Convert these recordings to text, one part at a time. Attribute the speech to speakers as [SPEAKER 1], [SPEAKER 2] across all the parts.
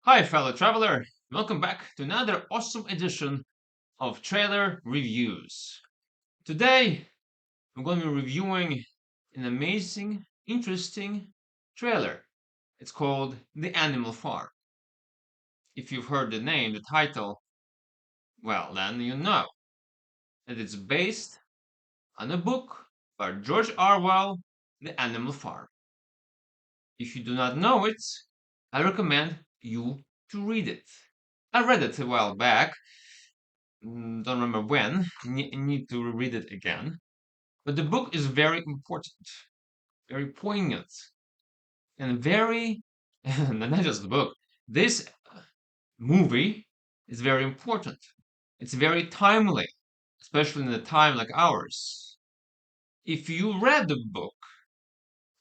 [SPEAKER 1] Hi, fellow traveler. Welcome back to another awesome edition of Trailer Reviews. Today, I'm going to be reviewing an amazing, interesting trailer. It's called The Animal Farm. If you've heard the name, the title, well, then you know that it's based on a book by George Orwell, The Animal Farm. If you do not know it, I recommend you to read it. I read it a while back. Don't remember when. Need to read it again. But the book is very important, very poignant, and very, not just the book. This movie is very important. It's very timely, especially in a time like ours. If you read the book,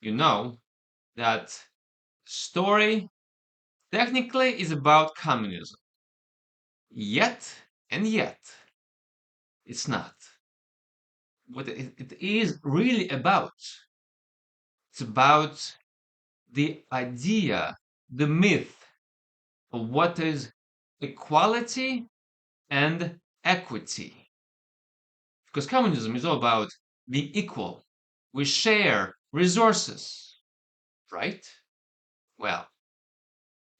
[SPEAKER 1] you know that story technically is about communism. Yet, it's not. What it is really about, it's about the idea, the myth of what is equality and equity. Because communism is all about being equal. We share resources, right? Well,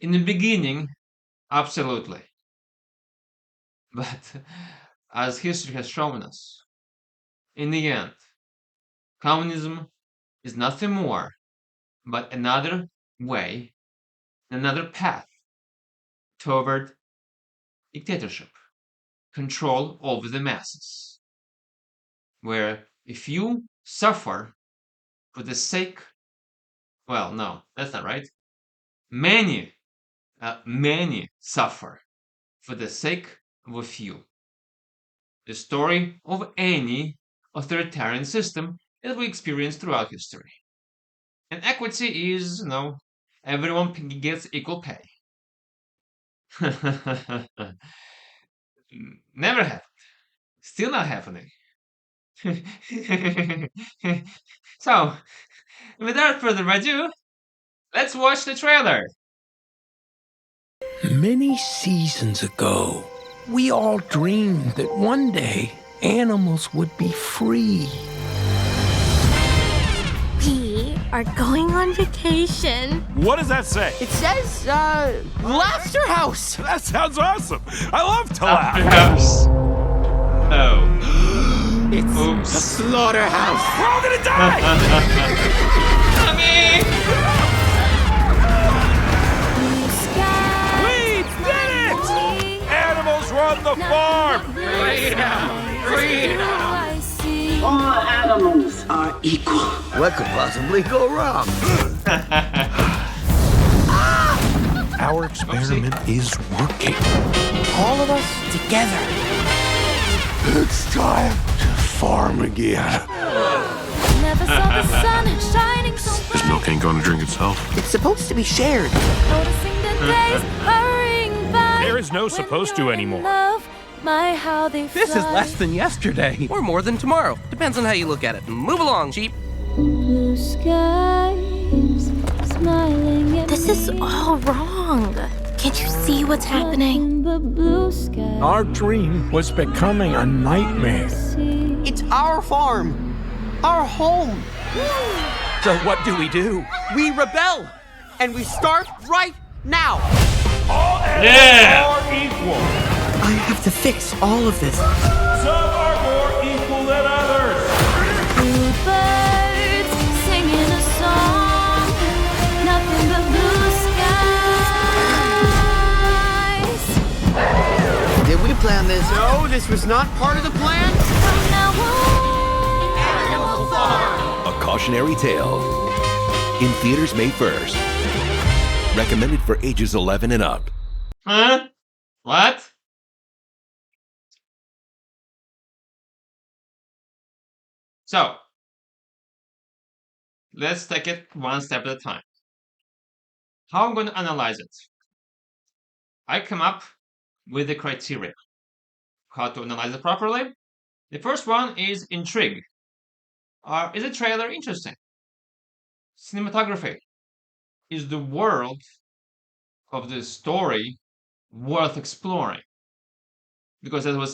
[SPEAKER 1] in the beginning, absolutely. But as history has shown us, in the end, communism is nothing more but another way, another path toward dictatorship, control over the masses, where if you suffer for the sake, well, no, that's not right. Many suffer for the sake of a few. The story of any authoritarian system that we experience throughout history. And equity is, everyone gets equal pay. Never happened. Still not happening. So, without further ado, let's watch the trailer.
[SPEAKER 2] Many seasons ago, we all dreamed that one day animals would be free.
[SPEAKER 3] We are going on vacation.
[SPEAKER 4] What does that say?
[SPEAKER 5] It says, Laughter House.
[SPEAKER 4] That sounds awesome. I love to laugh.
[SPEAKER 1] House. Oh.
[SPEAKER 5] It's
[SPEAKER 1] Oops.
[SPEAKER 5] the slaughterhouse.
[SPEAKER 4] We're all gonna die.
[SPEAKER 1] Mommy!
[SPEAKER 3] Blue sky.
[SPEAKER 4] We did it! Animals run the farm.
[SPEAKER 3] I see.
[SPEAKER 6] All animals are equal.
[SPEAKER 5] What could possibly go wrong?
[SPEAKER 2] Our experiment is working.
[SPEAKER 5] All of us together.
[SPEAKER 2] It's time to farm again.
[SPEAKER 3] Never saw the sun shining so bright.
[SPEAKER 7] This milk ain't gonna drink itself.
[SPEAKER 5] It's supposed to be shared.
[SPEAKER 3] Noticing the days hurrying by.
[SPEAKER 4] There is no
[SPEAKER 3] When
[SPEAKER 4] supposed to
[SPEAKER 3] you're in
[SPEAKER 4] anymore.
[SPEAKER 3] love, my how they
[SPEAKER 8] This is
[SPEAKER 3] fly.
[SPEAKER 8] less than yesterday. Or more than tomorrow. Depends on how you look at it. Move along, sheep.
[SPEAKER 3] Blue skies smiling at
[SPEAKER 9] This is
[SPEAKER 3] me.
[SPEAKER 9] all wrong. Can't you see what's happening?
[SPEAKER 3] Nothing but blue skies.
[SPEAKER 2] Our dream was becoming a nightmare.
[SPEAKER 5] It's our farm. Our home.
[SPEAKER 8] So what do?
[SPEAKER 5] We rebel. And we start right now.
[SPEAKER 4] All animals
[SPEAKER 1] Yeah.
[SPEAKER 4] are equal.
[SPEAKER 5] I have to fix all of this.
[SPEAKER 4] Some are more equal than others.
[SPEAKER 3] Blue birds singing a song. Nothing but blue skies.
[SPEAKER 5] Did we plan this? No, this was not part of the plan.
[SPEAKER 3] From now on.
[SPEAKER 10] A cautionary tale. In theaters May 1st. Recommended for ages 11 and up.
[SPEAKER 1] Huh? What? So, let's take it one step at a time. How I'm going to analyze it? I come up with the criteria. How to analyze it properly? The first one is intrigue. Is the trailer interesting? Cinematography. Is the world of the story worth exploring, because that was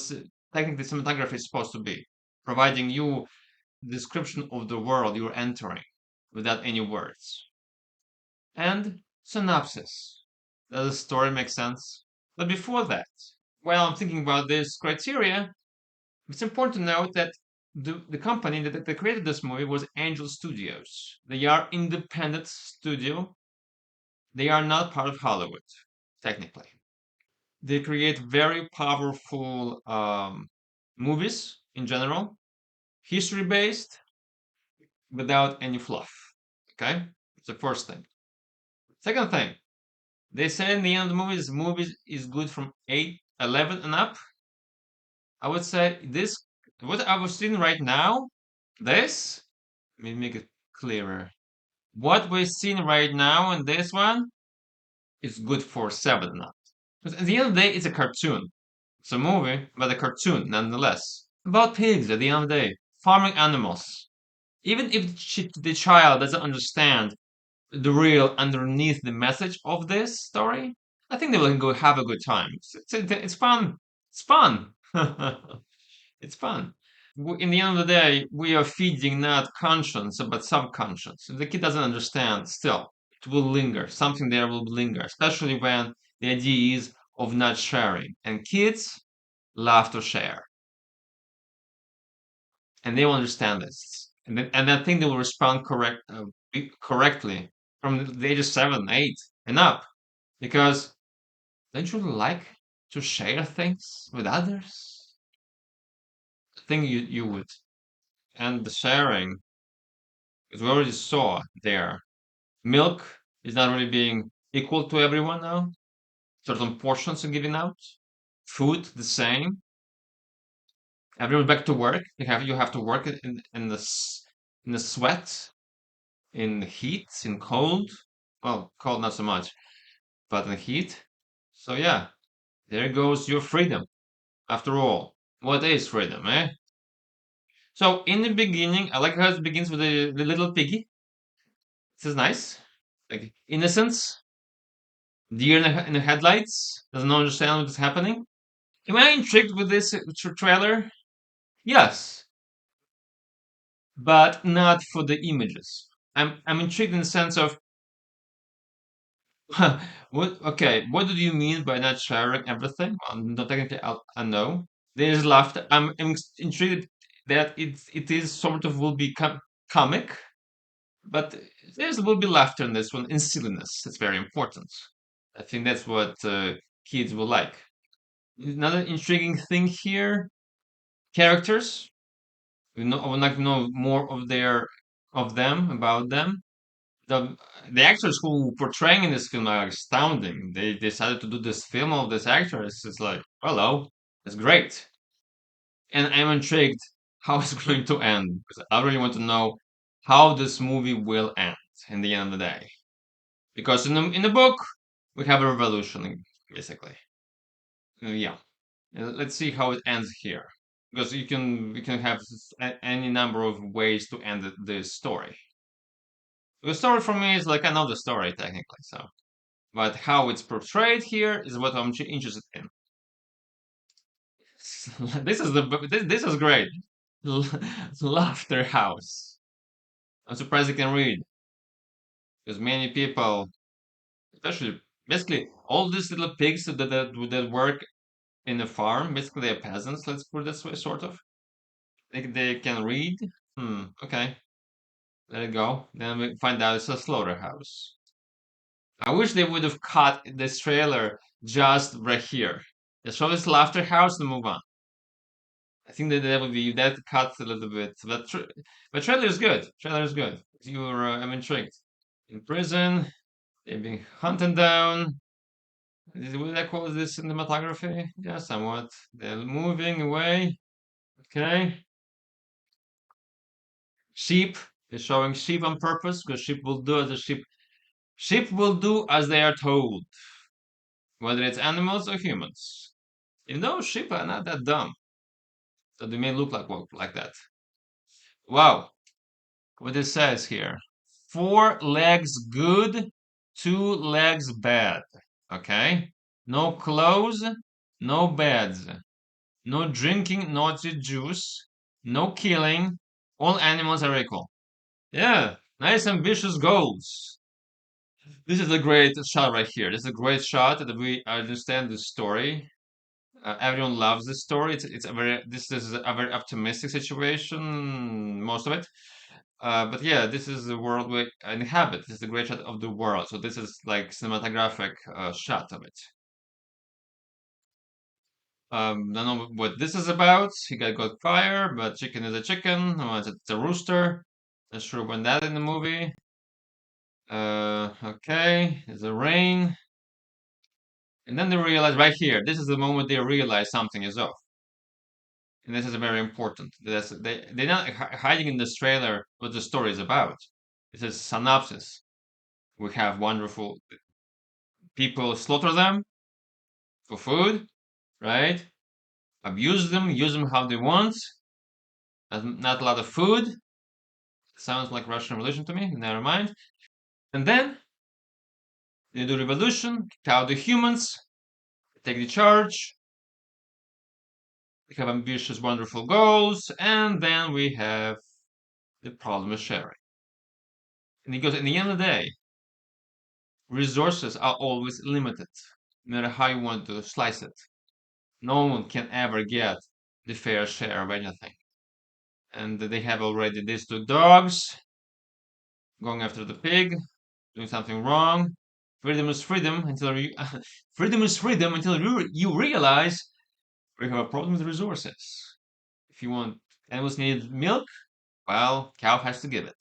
[SPEAKER 1] technically cinematography is supposed to be, providing you description of the world you're entering without any words. And synopsis. Does the story make sense? But before that, while I'm thinking about this criteria, it's important to note that the company that created this movie was Angel Studios. They are independent studio. They are not part of Hollywood, technically. They create very powerful movies in general, history based, without any fluff. Okay, it's the first thing. Second thing, they say in the end of the movie is good from 11 and up. I would say this, what I was seeing right now, this, let me make it clearer. What we're seeing right now in this one is good for 7 and up. Because at the end of the day, it's a cartoon. It's a movie, but a cartoon nonetheless. About pigs at the end of the day, farming animals. Even if the child doesn't understand the real underneath the message of this story, I think they will go have a good time. It's fun. It's fun. It's fun. In the end of the day, we are feeding not conscience, but subconscious. If the kid doesn't understand, still, it will linger. Something there will linger, especially when the idea is of not sharing. And kids love to share. And they will understand this. And I think they will respond correctly from the age of 7, 8, and up. Because don't you like to share things with others? I think you would. And the sharing, as we already saw there, milk is not really being equal to everyone now. Certain portions are given out. Food, the same. Everyone back to work. You have to work in the sweat, in the heat, in cold. Well, cold not so much, but in the heat. So yeah, there goes your freedom. After all, what is freedom, eh? So in the beginning, I like how it begins with the little piggy. This is nice. Like innocence, deer in the headlights, doesn't understand what is happening. Am I intrigued with this trailer? Yes, but not for the images. I'm intrigued in the sense of what do you mean by not sharing everything? Not technically I know. There's laughter. I'm intrigued that it is sort of will be comic, but will be laughter in this one, in silliness. It's very important. I think that's what kids will like. Another intriguing thing here: characters. I would like to know more of them, about them. The the actors who portraying in this film are astounding. They decided to do this film of this actress. It's like, hello, it's great, and I'm intrigued how it's going to end, because I really want to know how this movie will end in the end of the day. Because in the book we have a revolution basically. Yeah, let's see how it ends here, because we can have any number of ways to end this story. The story for me is like, I know the story technically, so, but how it's portrayed here is what I'm interested in. This is great. Laughter House. I'm surprised you can read, because many people, especially basically all these little pigs that work in the farm, basically they're peasants. Let's put it this way, sort of. They can read. Okay. Let it go. Then we find out it's a slaughterhouse. I wish they would have cut this trailer just right here. Just show this laughter house and move on. I think that would be that cut a little bit, but trailer is good. Trailer is good. You're I'm intrigued. In prison, they're being hunted down. Would I call this cinematography? Yeah, somewhat. They're moving away. Okay. Sheep. They're showing sheep on purpose, because sheep will do as a sheep will do as they are told, whether it's animals or humans. Even though sheep are not that dumb, so they may look like that. Wow, what it says here: 4 legs good, 2 legs bad. Okay? No clothes, no beds, no drinking naughty juice, no killing. All animals are equal. Yeah, nice ambitious goals. This is a great shot right here. This is a great shot that we understand the story. Everyone loves this story. It's a very this is a very optimistic situation, most of it. But yeah, this is the world we inhabit. This is the great shot of the world. So this is like cinematographic shot of it. I don't know what this is about. He got fire, but chicken is a chicken. Oh, it's a rooster. Not sure when that in the movie. Okay, there's a rain. And then they realize right here, this is the moment they realize something is off. And this is very important. They're not hiding in this trailer what the story is about. It's a synopsis. We have wonderful people slaughter them for food, right? Abuse them, use them how they want. Not a lot of food. Sounds like Russian Revolution to me. Never mind. And then they do revolution, kick out the humans, take the charge. They have ambitious, wonderful goals, and then we have the problem of sharing. And because in the end of the day, resources are always limited, no matter how you want to slice it. No one can ever get the fair share of anything. And they have already these two dogs going after the pig, doing something wrong. Freedom is freedom until you, freedom is freedom until you realize we have a problem with resources. If you want animals need milk, well, cow has to give it.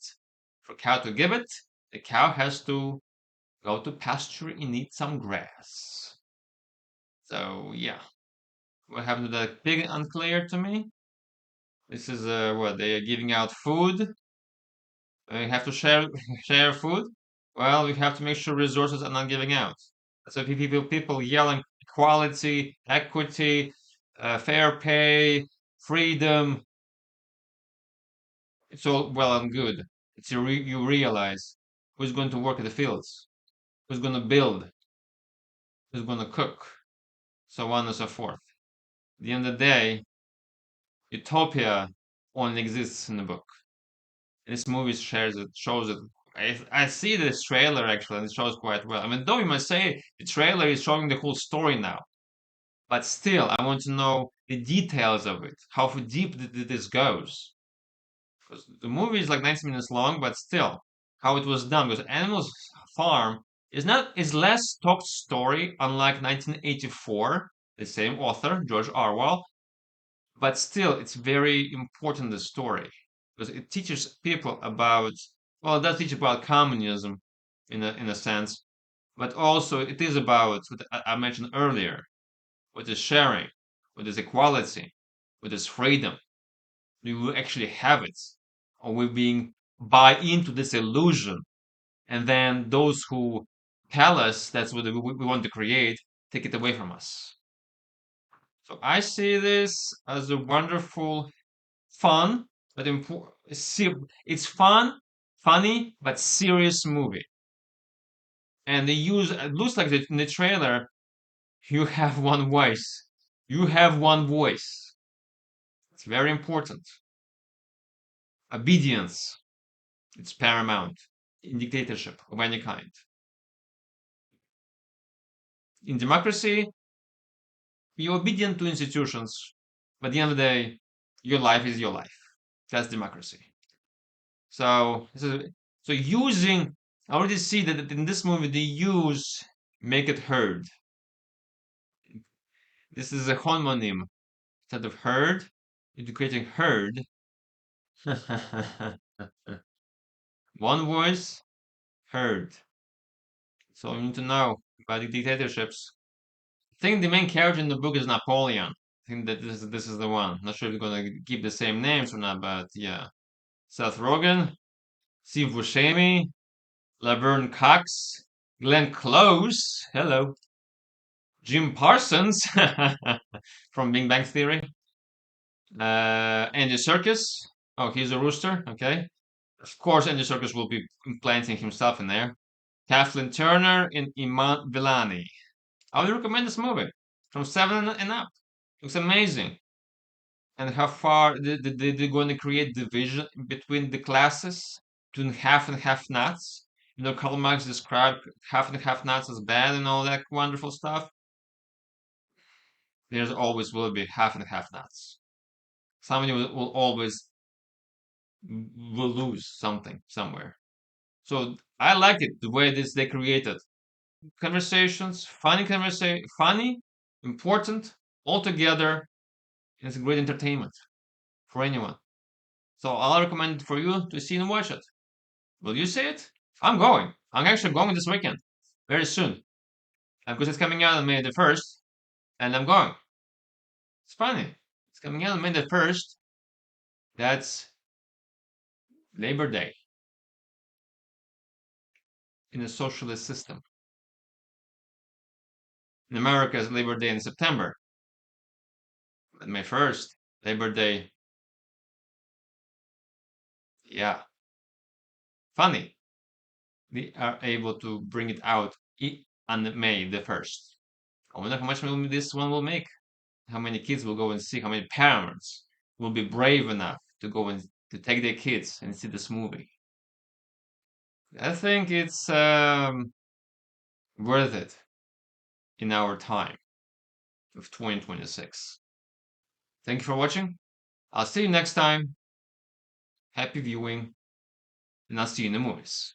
[SPEAKER 1] For cow to give it, the cow has to go to pasture and eat some grass. So yeah, what happened to that pig? Unclear to me. This is what they are giving out food. We have to share food. Well, we have to make sure resources are not giving out. So people yelling equality, equity, fair pay, freedom. It's all well and good. It's you realize who's going to work in the fields, who's going to build, who's going to cook, so on and so forth. At the end of the day, utopia only exists in the book. And this movie shows it. I see this trailer actually, and it shows quite well. I mean, though you might say the trailer is showing the whole story now, but still, I want to know the details of it. How deep this goes. Because the movie is like 90 minutes long, but still, how it was done. Because Animals Farm is less talked story, unlike 1984, the same author, George Orwell, but still, it's very important, the story, because it teaches people about, well, it does teach about communism in a sense, but also it is about what I mentioned earlier, what is sharing, what is equality, what is freedom. Do we actually have it? Or we being buy into this illusion, and then those who tell us that's what we want to create take it away from us. So I see this as a wonderful, fun, but it's fun, funny, but serious movie. And they use, it looks like in the trailer, you have one voice. You have one voice. It's very important. Obedience, it's paramount in dictatorship of any kind. In democracy, you're obedient to institutions, but at the end of the day, your life is your life. That's democracy. So using, I already see that in this movie they use make it heard. This is a homonym. Instead of heard, you're creating heard. One voice, heard. So you need to know about the dictatorships. I think the main character in the book is Napoleon. I think that this is the one. Not sure if they're gonna keep the same names or not, but yeah. Seth Rogen, Steve Buscemi, Laverne Cox, Glenn Close, hello, Jim Parsons from Big Bang Theory, Andy Serkis. Oh, he's a rooster. Okay, of course, Andy Serkis will be implanting himself in there. Kathleen Turner and Iman Vellani. I would recommend this movie from 7 and up. Looks amazing. And how far they're going to create division between the classes, between half and half nuts. You know, Karl Marx described half and half nuts as bad and all that wonderful stuff. There's always will be half and half nuts. Somebody will always will lose something somewhere. So I like it the way they created conversations, funny, important, all together. It's a great entertainment for anyone. So I'll recommend it for you to see and watch it. Will you see it? I'm going. I'm actually going this weekend, very soon, because it's coming out on May the 1st, and I'm going. It's funny. It's coming out on May the 1st. That's Labor Day in a socialist system. In America, it's Labor Day in September. But May 1st, Labor Day. Yeah. Funny. We are able to bring it out on May the 1st. I wonder how much money this one will make. How many kids will go and see, how many parents will be brave enough to go and to take their kids and see this movie. I think it's worth it in our time of 2026. Thank you for watching. I'll see you next time. Happy viewing, and I'll see you in the movies.